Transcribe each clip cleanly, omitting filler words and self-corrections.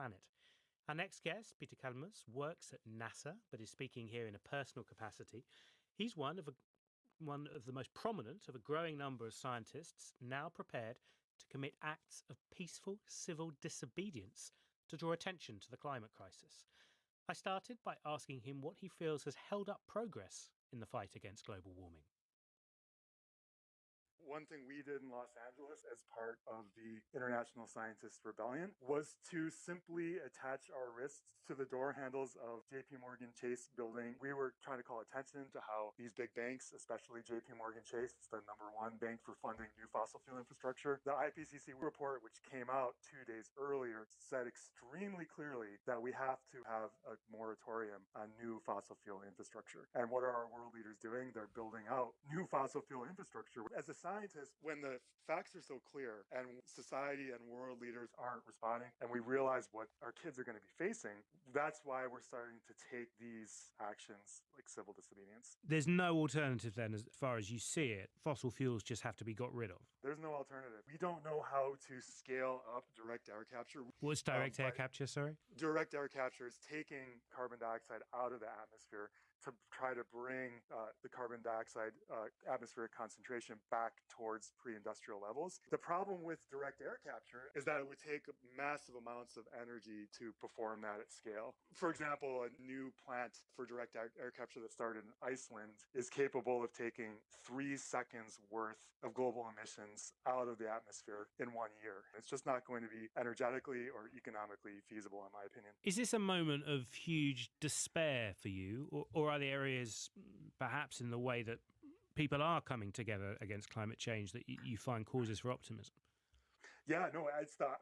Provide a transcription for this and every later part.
planet. Our next guest, Peter Kalmus, works at NASA, but is speaking here in a personal capacity. He's one of the most prominent of a growing number of scientists now prepared to commit acts of peaceful civil disobedience to draw attention to the climate crisis. I started by asking him what he feels has held up progress in the fight against global warming. One thing we did in Los Angeles as part of the International Scientists Rebellion was to simply attach our wrists to the door handles of JP Morgan Chase building. We were trying to call attention to how these big banks, especially JP Morgan Chase, it's the number one bank for funding new fossil fuel infrastructure. The IPCC report, which came out 2 days earlier, said extremely clearly that we have to have a moratorium on new fossil fuel infrastructure. And what are our world leaders doing? They're building out new fossil fuel infrastructure. As a scientists, when the facts are so clear and society and world leaders aren't responding and we realize what our kids are going to be facing, that's why we're starting to take these actions like civil disobedience. There's no alternative then as far as you see it. Fossil fuels just have to be got rid of. There's no alternative. We don't know how to scale up direct air capture. What's direct air capture, sorry? Direct air capture is taking carbon dioxide out of the atmosphere to try to bring the carbon dioxide atmospheric concentration back towards pre-industrial levels. The problem with direct air capture is that it would take massive amounts of energy to perform that at scale. For example, a new plant for direct air capture that started in Iceland is capable of taking 3 seconds worth of global emissions out of the atmosphere in 1 year. It's just not going to be energetically or economically feasible, in my opinion. Is this a moment of huge despair for you, or are there areas perhaps in the way that people are coming together against climate change that you find causes for optimism? Yeah, no,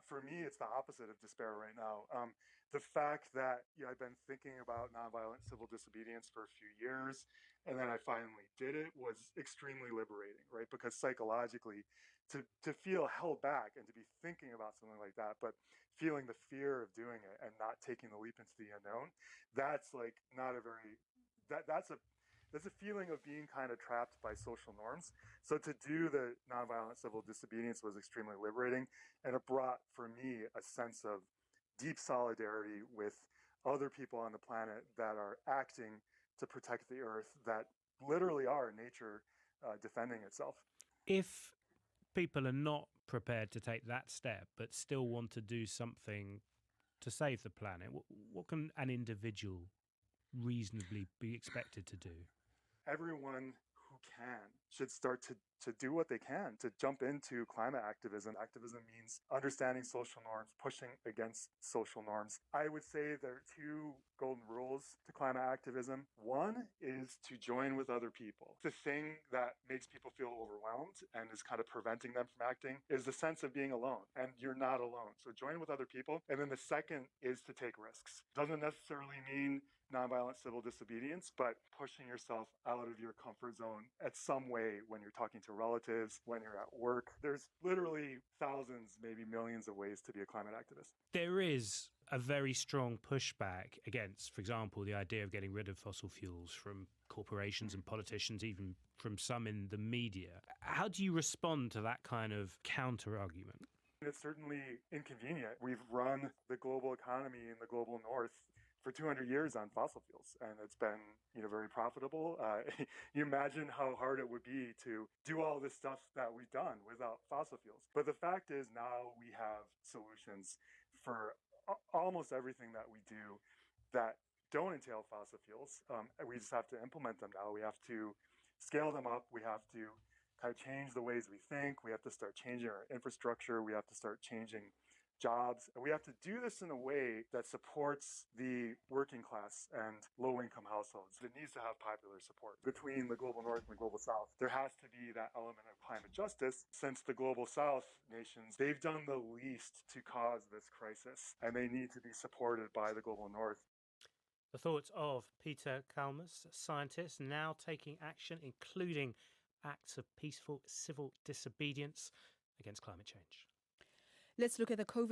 for me, it's the opposite of despair right now. The fact that I've been thinking about nonviolent civil disobedience for a few years, and then I finally did it was extremely liberating, right? Because psychologically, to feel held back and to be thinking about something like that, but feeling the fear of doing it and not taking the leap into the unknown, that's like not a very, that's a feeling of being kind of trapped by social norms. So to do the nonviolent civil disobedience was extremely liberating, and it brought for me a sense of deep solidarity with other people on the planet that are acting to protect the earth, that literally are nature defending itself. If people are not prepared to take that step but still want to do something to save the planet, what can an individual reasonably be expected to do? Everyone who can should start to do what they can to jump into climate activism. Activism means understanding social norms, pushing against social norms. I would say there are 2 golden rules to climate activism. One is to join with other people. The thing that makes people feel overwhelmed and is kind of preventing them from acting is the sense of being alone, and you're not alone. So join with other people. And then the second is to take risks. Doesn't necessarily mean nonviolent civil disobedience, but pushing yourself out of your comfort zone at some way when you're talking to relatives, when you're at work. There's literally thousands, maybe millions of ways to be a climate activist. There is a very strong pushback against, for example, the idea of getting rid of fossil fuels from corporations and politicians, even from some in the media. How do you respond to that kind of counter-argument? It's certainly inconvenient. We've run the global economy in the global north for 200 years on fossil fuels, and it's been very profitable. You imagine how hard it would be to do all this stuff that we've done without fossil fuels. But the fact is now we have solutions for almost everything that we do that don't entail fossil fuels. We just have to implement them now. We have to scale them up. We have to kind of change the ways we think. We have to start changing our infrastructure. We have to start changing jobs. And we have to do this in a way that supports the working class and low-income households. It needs to have popular support. Between the global north and the global south, there has to be that element of climate justice. Since the global south nations, they've done the least to cause this crisis, and they need to be supported by the global north. The thoughts of Peter Kalmus, a scientist now taking action, including acts of peaceful civil disobedience against climate change. Let's look at the COVID